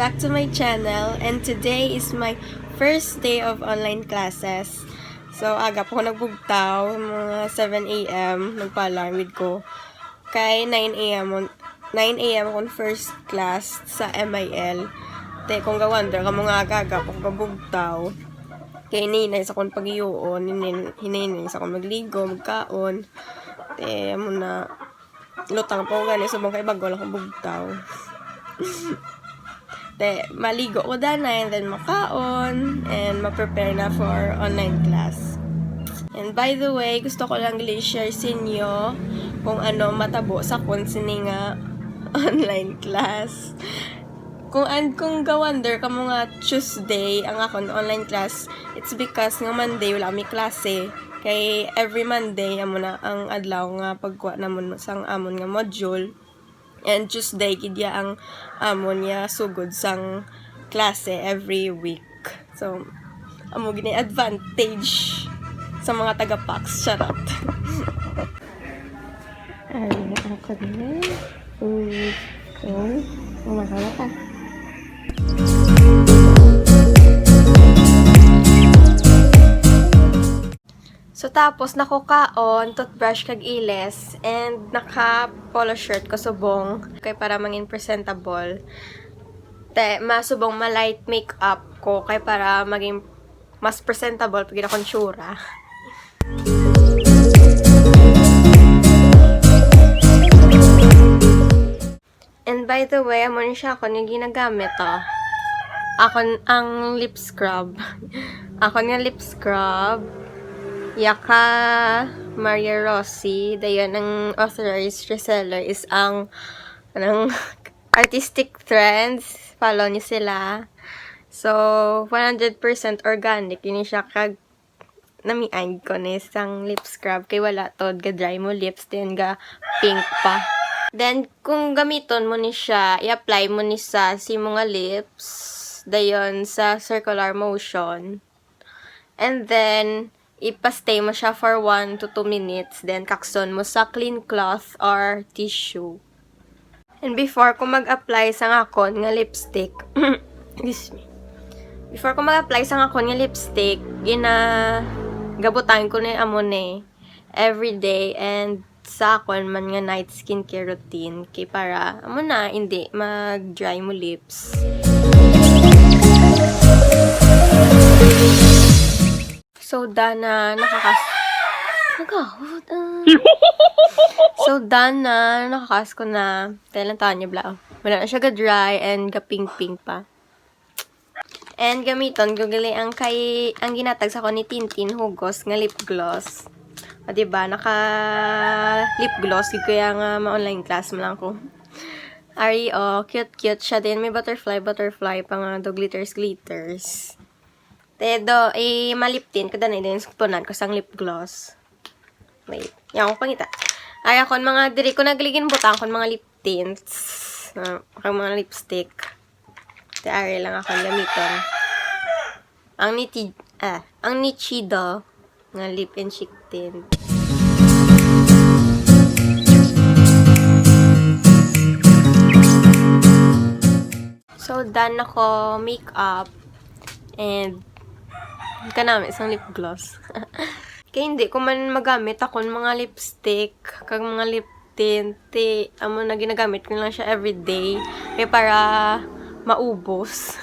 back to my channel, and today is my first day of online classes. So, aga po ako nagbugtaw, mga 7 a.m. nagpa-alarm with ko. Kay 9 a.m. akong first class sa MIL. Te, kung gawanda ka mga aga kung gabugtaw. Kay ninay sa akong pag-iuon, hinay sa akong magligo, magkaon. Te, muna, lutang po gani, subang kay bago lang akong bugtaw. Te, maligo ko dana, and then makaon, and ma-prepare na for online class. And by the way, gusto ko lang i-share sa inyo kung ano matabo sa konsini nga online class. Kung gawander ka mga Tuesday ang akong online class, it's because nga Monday wala kami klase. Kay every Monday amo na ang adlaw nga pagkuha namon sang amon nga module. And Tuesday gidya ang amon niya sugod sang klase every week. So amo gini advantage sa mga taga-PAX. Charot. Ay, ako din. Umakala ka. So, tapos, nakukaon, toothbrush kag iles, and naka-polo shirt ko subong, kay para mangin presentable. Te, masubong ma-light makeup ko, kay para maging mas presentable pag akong tsura. And by the way, amo ni siya ako yung ginagamit, oh. Ako ang lip scrub. Ako nga lip scrub. Yaka Maria Rossi, dayon ang authorized reseller is ang artistic trends. Follow niyo sila. So 100% organic ini siya kag namian ko ni isang lip scrub kay wala tod ga dry mo lips then ga pink pa. Then kung gamiton mo ni siya, i-apply mo ni sa mga lips dayon sa circular motion. And then ipastay mo siya for 1 to 2 minutes. Then, kakson mo sa clean cloth or tissue. And before ko mag-apply sa ngakon nga lipstick, excuse me. Before ko mag-apply sa ngakon nga lipstick, gabutan ko na amon everyday and sa akon man nga night skincare routine. Kay para, amo na, hindi mag-dry mo lips. So, dana, nakakas ko na, tayo lang taon niya blau. Wala na siya ga-dry and ga-pink-pink pa. And gamiton, gugali ang ginatag sa ko ni Tintin Hugos nga lip gloss. O, diba, naka-lip gloss, kaya nga ma-online class mo lang ko. Ari, oh, cute siya din. May butterfly pa nga do glitters. Tedo, maliptin ko danay din punan ko sang lip gloss. Wait, yan ko pangita. Ay, akon mga diri ko nagligin butang kon mga lip tints. Akong mga lipstick. Te ari lang akong gamiton. Ang Nichido nga lip and cheek tint. So, done ako makeup and kanami isang lip gloss. Kaya hindi ko man magamit akong mga lipstick kag mga lip tint. Amo na ginagamit ko lang siya everyday. Kaya para maubos.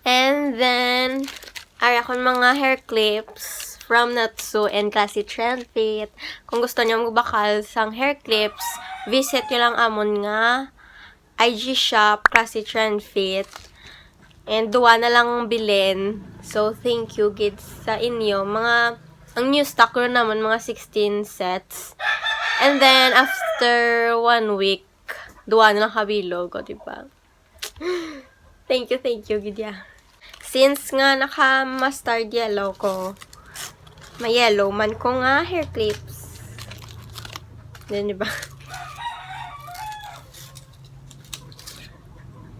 And then, ay akong mga hair clips from Natsu and Classy Trend Fit. Kung gusto niyo magbakal sang hair clips, visit nyo lang amon nga IG shop Classy Trend Fit. And duwa na lang bilin. So, thank you, kids, sa inyo. Ang new stock ko naman, mga 16 sets. And then, after 1 week, duwa na lang kabilog ko, diba? Thank you, Gidya. Since nga naka-mustard yellow ko, may yellow man ko nga hair clips. Yan, diba?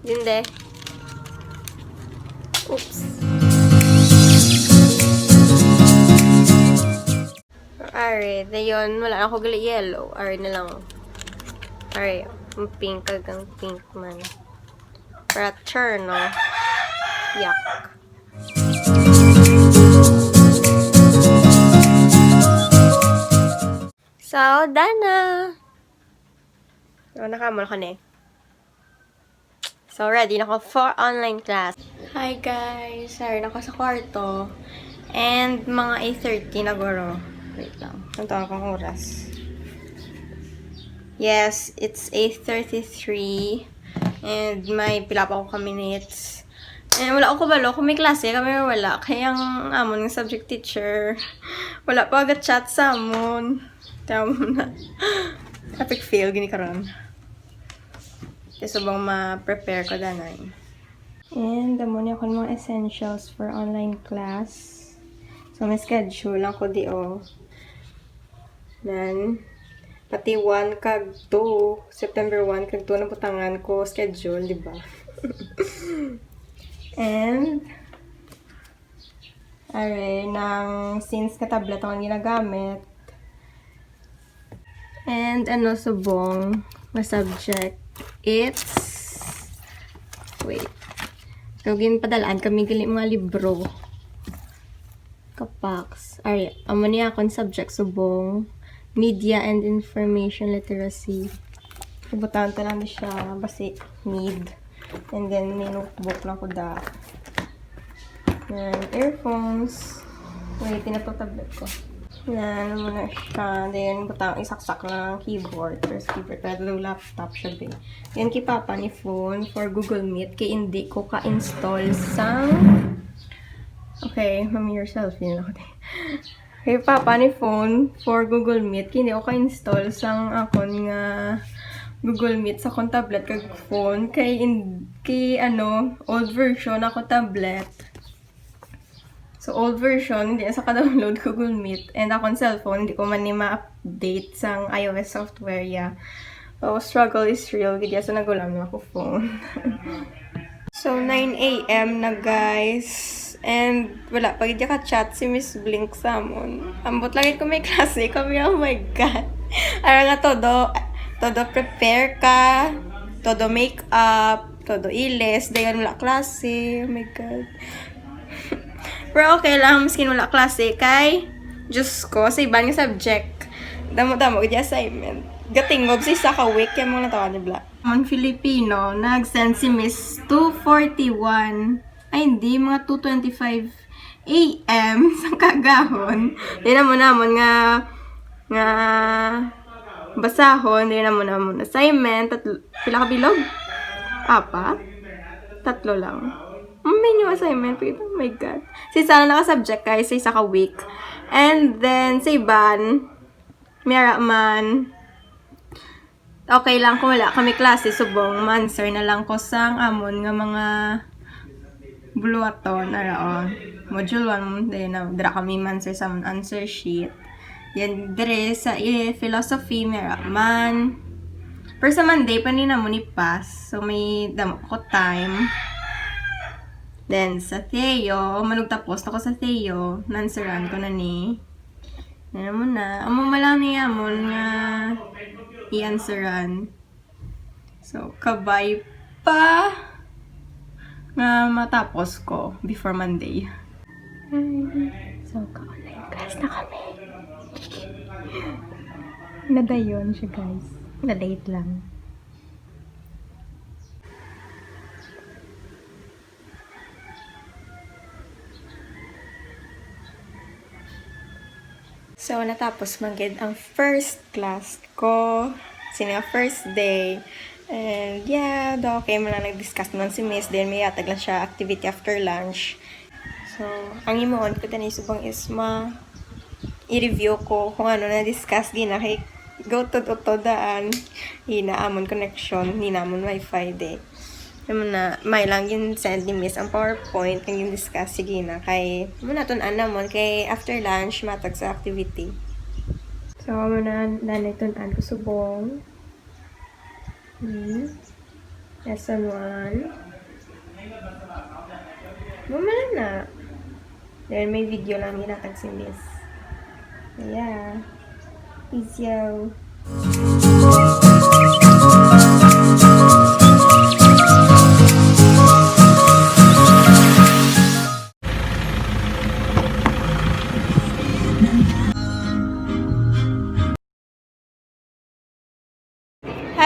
Hindi. Oops. Are, dayon, wala ako gali yellow. Are na lang. Are, pink kagang pink man. Para turn, no? Yuck. So, done na. So, nakamol ko na eh. So, ready na ako for online class. Hi guys! Sorry na ako sa kwarto. And, mga 8:30 na guro. Wait lang. Tuntuan kong oras. Yes, it's 8:33. And, may pila pa ako minutes. And, wala ako kabalo. Kung may klase, kami wala. Kaya ang amon ng subject teacher, wala pa agad chat sa amon. Tama mo na. Epic fail, gini karon. Kasi bang ma-prepare ko danay. And, damo niya ako ng mga essentials for online class. So, may schedule lang ko di o. Then, pati 1 kag 2, September 1 kag 2 na putangan ko schedule, di ba? And, aray, nang since ka-tablet akong ginagamit. And, subong na subject. It's, wait. So, ginpadalaan kami gali mga libro. Kapaks. Ay, amo niya akong subject subong. Media and Information Literacy. Ibutan ta lang siya. Basi, need. And then, may notebook lang ko da. And earphones. Wait, pinapag-tablet ko. Yan, muna siya. Then, butang isaksak lang ang keyboard. First keyboard. Pero laptop siya din. Yan kay Papa ni phone for Google Meet. Kaya hindi ko ka-install sa... Okay, mami yourself. Yun ako din. Kay Papa ni phone for Google Meet. Kaya hindi ko ka-install sa akon nga Google Meet sa akong tablet kag phone. Kay old version ako tablet. So, old version, hindi na sa ka-download Google Meet. And akong cellphone, hindi ko man ni ma-update sa iOS software, yeah. So, struggle is real. Kaya sa nagulam na ako phone. So, 9 a.m. na, guys. And, wala. Pag hindi ka-chat si Miss Blink sa amon. Ambot lang ko may klase. Kami, oh my God. Ara nga, todo prepare ka. Todo make up. Todo iles. Dayan wala klase. Oh my God. Pero okay lang, miskin wala klase, kay Diyos ko, sa ibang subject. Damo-damo, di assignment. Gatingob sa isa ka week, yan mga natawa ni Bla. Ang Filipino, nag-send si Miss 2:41, ay hindi, mga 2:25 a.m. sa kagahon. Di naman nga basahon, di naman assignment, pila ka bilog? 4? 3 lang. May new assignment. Oh my God. Sa isa na naka-subject guys, sa isa ka week. And then, sa iban, mera man, okay lang kung wala kami klase, subong, answer na lang ko sang amon nga mga buluaton, module 1, then, dira kami answer sa answer sheet. Yan, dire, sa philosophy, mera man. Pero sa Monday, panina mo ni pass. So, may damo ko time. Then, sa Theo, manugtapos ako sa Theo, nansaran ko na ni. Ano mo na. Amo malang niya mo nga i-answeran. So, kabay pa nga matapos ko before Monday. So, ka-online class na kami. Nadayon siya, guys. Na-late lang. So, natapos magid ang first class ko. Sino first day. And, yeah, okay, mala nag-discuss naman si Miss. Then, may yatag lang siya activity after lunch. So, ang imoon ko tani subang is i-review ko kung ano na-discuss. Gina, kay go to daan. Hinaamon connection. Hinamon wifi day. Naman na, may lang yung send ni Miss ang PowerPoint ng yung discuss. Sige na, kay muna tunan namon kay after lunch, matag sa activity. So, muna nanay tunan ko subong. Lesson 1. Mamala na. Then, may video lang ginatag si Miss. Yeah. Easy.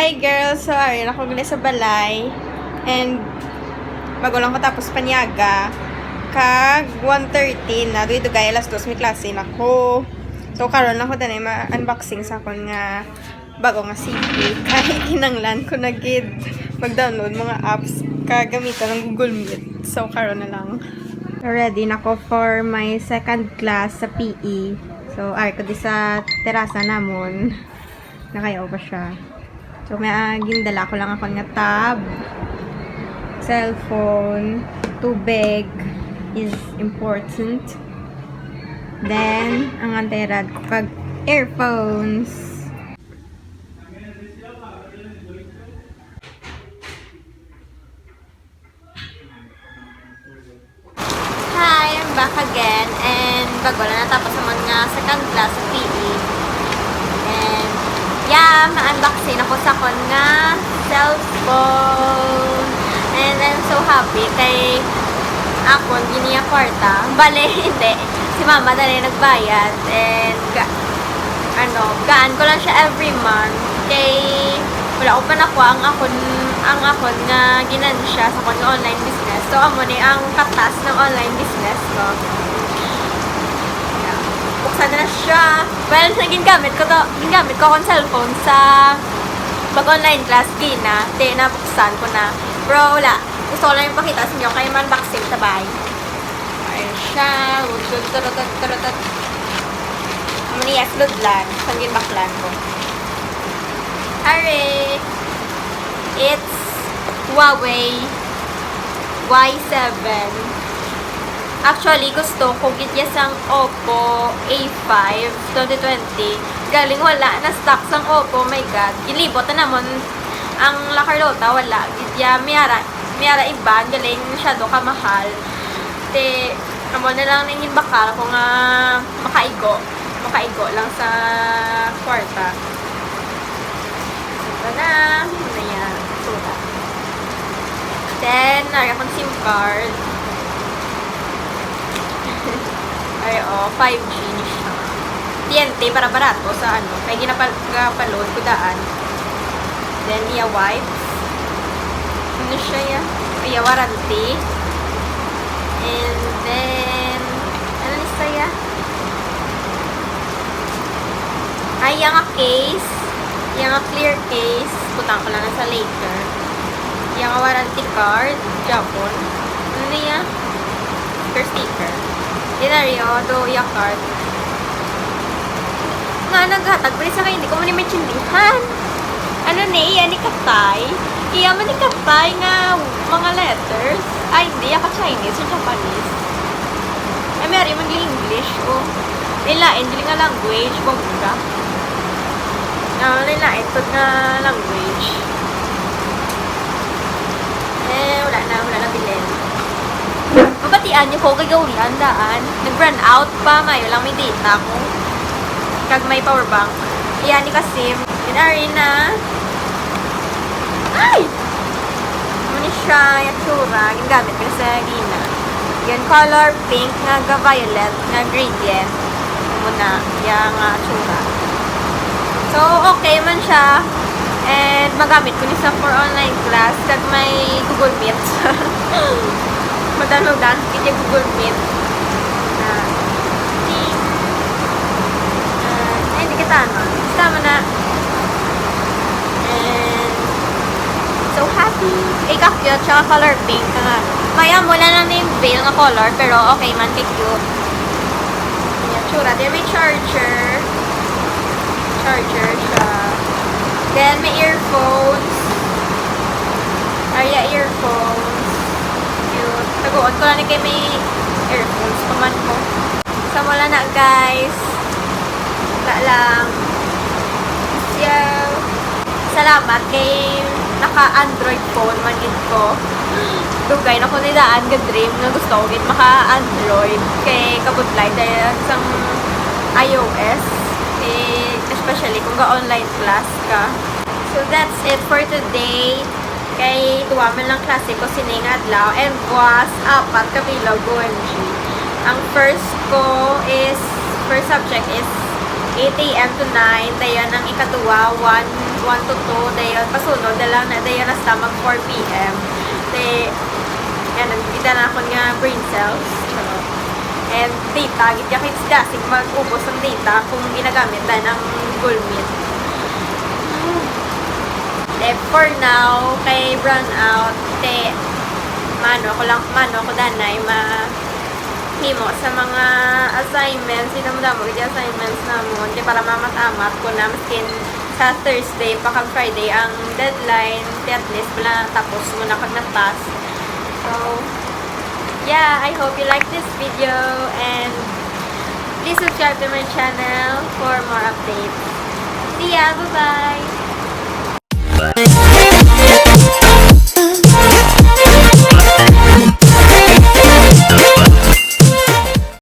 Hi girls! So, ayun ako gali sa balay. And, bago lang ko tapos panyaga. Kag 1:13 na. Doy dugay alas 2 may klase na ko. So, karon lang ko tanay ma-unboxing sa akon nga bago nga CP. Kahit kinanglan ko na gid mag-download mga apps kagamitan ng Google Meet. So, karon na lang. Ready na ko for my second class sa PE. So, ay ko di sa terasa namon. Nakayaw pa siya. So, may gindala ko lang ako nga tab, cellphone, tubig is important. Then, ang antirad ko kag earphones. Hi, I'm back again. And bago na natapos naman nga second class sa PE. And yeah, ma-unboxing ako sa kon nga cellphone. And I'm so happy kay akon giniya kwarta. Bale, hindi. Si mama na rin nagbayad. And gaan ko lang siya every month. Kay wala ko pa nakuha ang akon nga ginansya sa kon nga online business. So, amo ni ang katas ng online business ko. Buksan na siya. Well, gingamit ko akong cellphone sa pag-online class. Nabuksan ko na. Pero wala. Gusto ko lang yung pakita sa inyo kaya man-unboxing sa bahay. Ayan siya. Turut. Maniyas ludlan. Sanggin baklan ko. Alright. It's Huawei Y7. Actually, gusto ko gityas ang Oppo A5 2020. Galing wala na stock sang Oppo. Oh my God. Gilibot na naman ang lakarlota. Wala. Gitya, miyara iban. Galing masyado kamahal. Te, amo na lang nangin bakal kung makaigo. Makaigo lang sa kwarta. Ito na. Yun na yan. Sulat. Then, nari akong SIM card. Ay, 5G ni siya. TNT, para barato sa kaya ginapaload ko daan. Then, iya wipes. Ano siya yan? Iya warranty. And then, ano ni saya? Ay, yung case. Yung clear case. Putang ko lang sa later. Yung warranty card. Japon. Ano niya? Sticker. Dinario, do yung card. Nga, naghatag. Pero sa kayo, hindi ko man may chindihan. Ano niya, ni Katay. Kaya man ni Katay nga mga letters. Ay, hindi. Yaka Chinese o Japanese. Ay, meron mag-English. O, nilain, hindi nga language. Bongga. Nilain, ito nga language. Wala na bilhin. Mabatian niyo ko, gagawian daan. Nag-run out pa, mayo lang may data ko. Kag may power bank. Iyan ni Kasim. Dinari na. Ay! Muna siya, yung tsura. Gingamit ko sa gina. Yan, color pink, nga violet, nga gradient. Muna, yung tsura. So, okay man siya. And magamit ko ni sa for online class. Kag may Google Meet. Madalo lang, kaya Google Meet. Ay, hindi kita tama na. And so happy. Cute, tsaka color pink. Kaya mula lang na yung veil nga color, pero okay man, kay cute. Yan, tsura. Then may charger. Charger siya. Then may earphones. Arya earphones. Taguon ko lang kay may earphones paman ko. So, wala na guys. Wala lang. So, salamat kay naka-Android phone manid ko. Dugay na ko nidaan ga-dream na gusto ko gid maka-Android kay kabutlay dahil sa iOS. Especially kung ga-online class ka. So, that's it for today. Kay tuwaman lang klase ko sining adlaw and was apat kabilaw OMG. Ang first subject is 8 AM to 9. Dayan ang ikatuwa 1 1 to 2, dayon pasunod na lang na dayon na mag 4 p.m. Yan, nagkita na ako nga brain cells. And data, gitya-kits dasig mag-ubos ng data kung ginagamit na ng Gulmit. For now, kay run out, mano ako danay, himo sa mga assignments, sinamdamo yung assignments namon, para mamatamat ko na maskin sa Thursday, paka Friday ang deadline, at least wala tapos muna pag na-pass. So, yeah, I hope you like this video and please subscribe to my channel for more updates. See ya! Bye-bye!